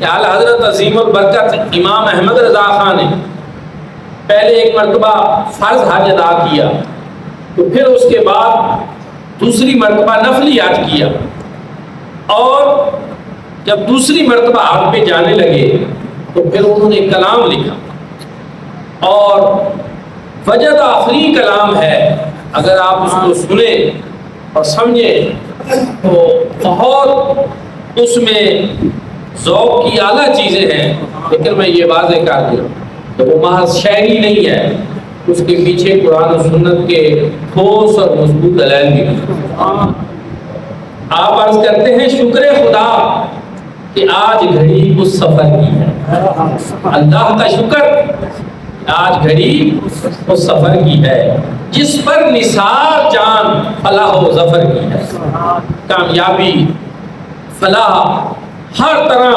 کہ اعلیٰ حضرت عظیم البرکت امام احمد رضا خان نے پہلے ایک مرتبہ فرض حج ادا کیا، تو پھر اس کے بعد دوسری مرتبہ نفلی حج کیا، اور جب دوسری مرتبہ حج پہ جانے لگے تو پھر انہوں نے کلام لکھا، اور وجد آخری کلام ہے، اگر آپ اس کو سنیں اور سمجھیں تو بہت اس میں ذوق کی اعلیٰ چیزیں ہیں، لیکن میں یہ واضح کر دوں کہ وہ محض شاعری نہیں ہے، اس کے پیچھے قرآن و سنت کے ٹھوس اور مضبوط دلائل بھی ہیں۔ آپ عرض کرتے ہیں شکر خدا کہ آج گھڑی اس سفر کی ہے، اللہ کا شکر آج گھڑی اس سفر کی ہے جس پر نثار جان فلاح و ظفر کی ہے۔ کامیابی، فلاح، ہر طرح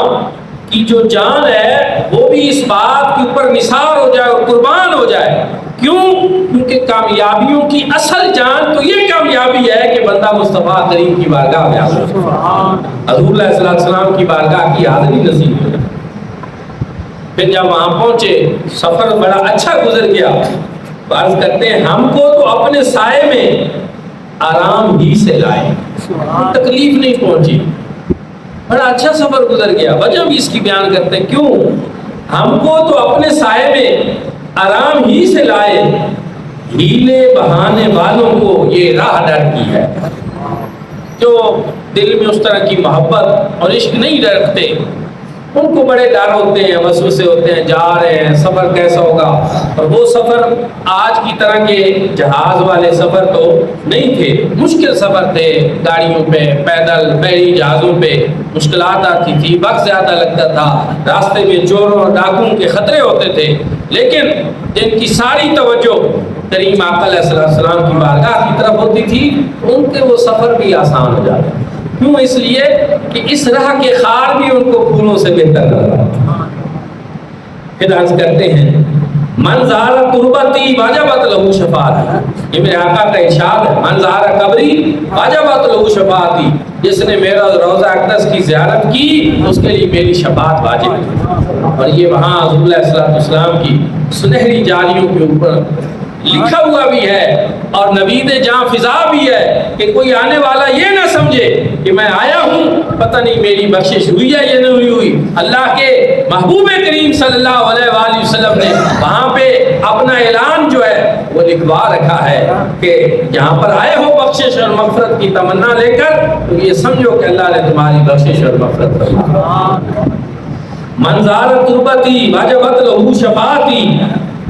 کی جو جان ہے وہ بھی اس بات کے اوپر نثار ہو جائے اور قربان ہو جائے۔ کیوں؟ کیونکہ کامیابیوں کی اصل جان تو یہ کامیابی ہے کہ بندہ مصطفیٰ کریم کی بارگاہ میں حاضر ہو، حضور علیہ السلام کی بارگاہ کی حاضری نصیب ہو۔ پھر جب وہاں پہنچے سفر بڑا اچھا گزر گیا، عرض کرتے ہیں ہم کو تو اپنے سائے میں آرام ہی سے لائے، تکلیف نہیں پہنچی، بڑا اچھا سفر گزر گیا۔ وجہ بھی اس کی بیان کرتے ہیں، کیوں؟ ہم کو تو اپنے سائے میں آرام ہی سے لائے، ہیلے بہانے والوں کو یہ راہ ڈر کی ہے۔ جو دل میں اس طرح کی محبت اور عشق نہیں رکھتے، ان کو بڑے ڈر ہوتے ہیں، وسوسے ہوتے ہیں، جا رہے ہیں، سفر کیسا ہوگا۔ اور وہ سفر آج کی طرح کے جہاز والے سفر تو نہیں تھے، مشکل سفر تھے، گاڑیوں پہ، پیدل، بحری جہازوں پہ مشکلات آتی تھی، وقت زیادہ لگتا تھا، راستے میں چوروں اور ڈاکوؤں کے خطرے ہوتے تھے، لیکن جن کی ساری توجہ کریم آقا علیہ السلام کی بارگاہ کی طرف ہوتی تھی، ان کے وہ سفر بھی آسان ہو جاتا۔ کیوں؟ اس لیے کہ اس راہ کے خار بھی ان کو پھولوں سے بہتر لگ رہا۔ پھر عرض کرتے ہیں من زار تربتی واجبت لہو شفاعتی، یہ میرے آقا کا ارشاد ہے، من زار قبری واجبت لہو شفاعتی، جس نے میرا روضہ اقدس کی زیارت کی اس کے لیے میری شفاعت واجب ہے۔ اور یہ وہاں حضور علیہ السلام کی سنہری جالیوں کے اوپر لکھا ہوا بھی ہے، اور نوید جاں فضا بھی ہے کہ کوئی آنے والا یہ نہ سمجھے کہ میں آیا ہوں پتہ نہیں میری بخشش ہوئی ہے یا نہیں ہوئی۔ اللہ کے محبوب کریم صلی اللہ علیہ وآلہ وسلم نے وہاں پہ اپنا اعلان جو ہے وہ لکھوا رکھا ہے کہ جہاں پر آئے ہو بخشش اور مغفرت کی تمنا لے کر، تو یہ سمجھو کہ اللہ نے تمہاری بخشش اور مغفرت فرمائی۔ من زار تربتی واجبت لہو شفاعتی،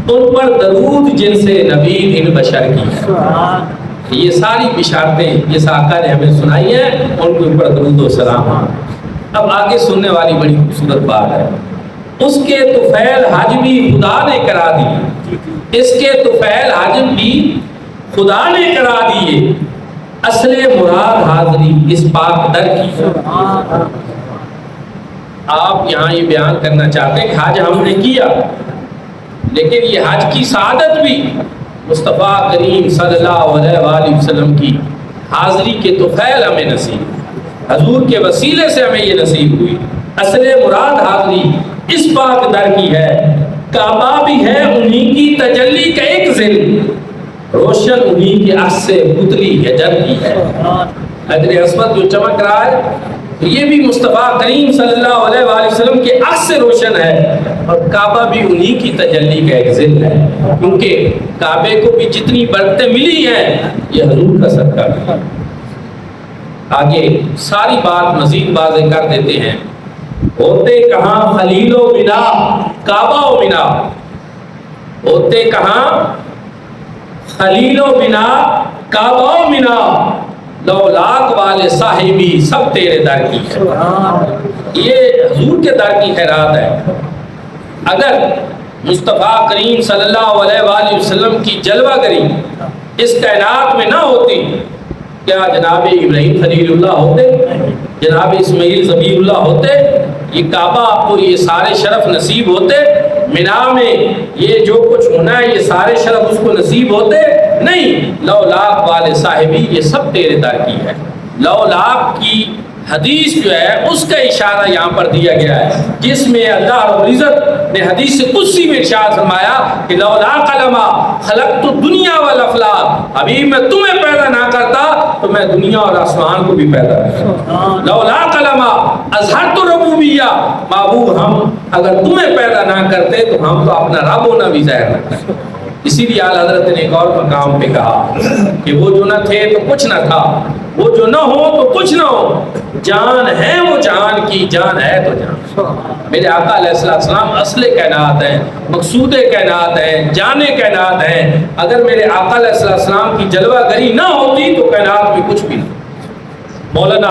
ان پر درود جن سے نبید ان بشر کی ہے۔ یہ ساری بشارتیں جس آقا نے ہمیں سنائی ہیں ان کے اوپر درود و سلام۔ اب آگے سننے والی بڑی خوبصورت بات ہے، اس کے طفیل حج بھی خدا نے کرا دی، اس کے طفیل حج بھی خدا نے کرا دیے، اصل مراد حاضری اس پاک در کی۔ آپ یہاں یہ بیان کرنا چاہتے ہیں کہ حج ہم نے کیا، لیکن یہ حج کی سعادت بھی مصطفیٰ کریم صلی اللہ علیہ وآلہ وسلم کی حاضری کے طفیل ہمیں نصیب، حضور کے وسیلے سے ہمیں یہ نصیب ہوئی۔ اصل مراد حاضری اس پاک در کی ہے، کعبہ بھی ہے انہی کی تجلی کا ایک ذل، روشن انہی کے عکس سے پتلی حجر کی ہے۔ حجر اسود جو چمک رہا ہے یہ بھی مصطفیٰ کریم صلی اللہ علیہ وآلہ وسلم کے عکس سے روشن ہے، اور کعبہ بھی انہی کی تجلی کا ایک ذل ہے، کیونکہ کعبے کو بھی جتنی برکتیں ملی ہیں یہ حضور کا صدقہ ہے۔ آگے ساری بات مزید واضح کر دیتے ہیں، ہوتے کہاں خلیل و بنا کعبہ و بنا، ہوتے کہاں خلیل و بنا کعبہ و بنا، لولاک والے صاحبی سب تیرے در کی ہے۔ یہ حضور کے در کی خیرات ہے۔ اگر مصطفیٰ کریم صلی اللہ علیہ وآلہ وسلم کی جلوہ گری اس کائنات میں نہ ہوتی، کیا جناب ابراہیم خلیل اللہ ہوتے، جناب اسماعیل ذبیح اللہ ہوتے، یہ کعبہ آپ کو یہ سارے شرف نصیب ہوتے، مینا میں یہ جو کچھ ہونا ہے یہ سارے شرف اس کو نصیب ہوتے نہیں۔ لولاک والے صاحبی یہ سب تیرے در کی ہے۔ لولاک کی حدیث جو ہے اس کا اشارہ یہاں پر دیا گیا ہے، جس میں اللہ رب العزت نے حدیث قدسی میں ارشاد فرمایا کہ لولا قلما خلقت الدنیا والافلاک، ابھی میں تمہیں پیدا نہ کرتا تو میں دنیا اور آسمان کو بھی پیدا کرتا، لولا قلما اظہرت ربوبیہ، معبود ہم اگر تمہیں پیدا نہ کرتے تو ہم تو اپنا رب ہونا بھی ظاہر نہ کرتے۔ اسی لیے اعلیٰ حضرت نے ایک اور مقام پہ کہا کہ وہ جو نہ تھے تو کچھ نہ تھا، وہ جو نہ ہو تو کچھ نہ ہو، جان ہے وہ جان کی، جان ہے تو جان۔ میرے آقا علیہ السلام اصل کائنات ہیں، مقصود کائنات ہیں، جان کائنات ہیں۔ اگر میرے آقا علیہ السلام کی جلوہ گری نہ ہوتی تو کائنات میں کچھ بھی نہیں۔ مولانا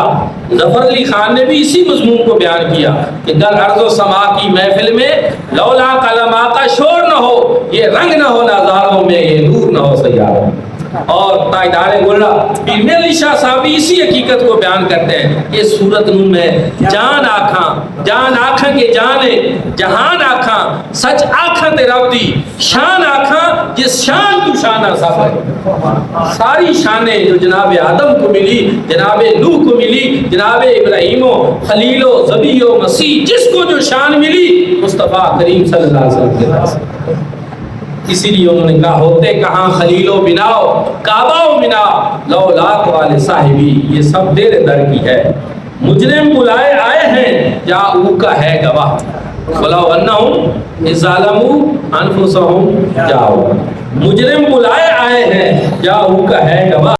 ظفر علی خان نے بھی اسی مضمون کو بیان کیا کہ در ارض و سما کی محفل میں لولا قلم آقا شور نہ ہو، یہ رنگ نہ ہو نظاروں میں، یہ نور نہ ہو سیاروں میں۔ اور تاجدار گولڑا پیر میر علی شاہ صاحب بھی اسی حقیقت کو بیان کرتے ہیں کہ صورت نو میں جان آکھاں کے جانے جہان آکھاں، سچ آکھاں تے رب دی شان آکھاں، جس شان تو شانہ سب ہے۔ ساری شانیں جو جناب آدم کو ملی، جناب نوح کو ملی، جناب ابراہیم و خلیل و ذبی و مسیح، جس کو جو شان ملی مصطفیٰ کریم صلی اللہ علیہ وسلم کے پاس۔ اسی لیے انہوں نے کہا ہوتے کہاں خلیل و بناؤ کعبہ و منا، لولاک والے صاحبی، یہ سب تیرے در کی ہے۔ مجرم بلائے آئے ہیں جا او کا ہے گواہ، وَلَوْ أَنَّهُمْ إِذْ ظَلَمُوا أَنفُسَهُمْ جاؤ، مجرم بلائے آئے ہیں جا او کا ہے گواہ۔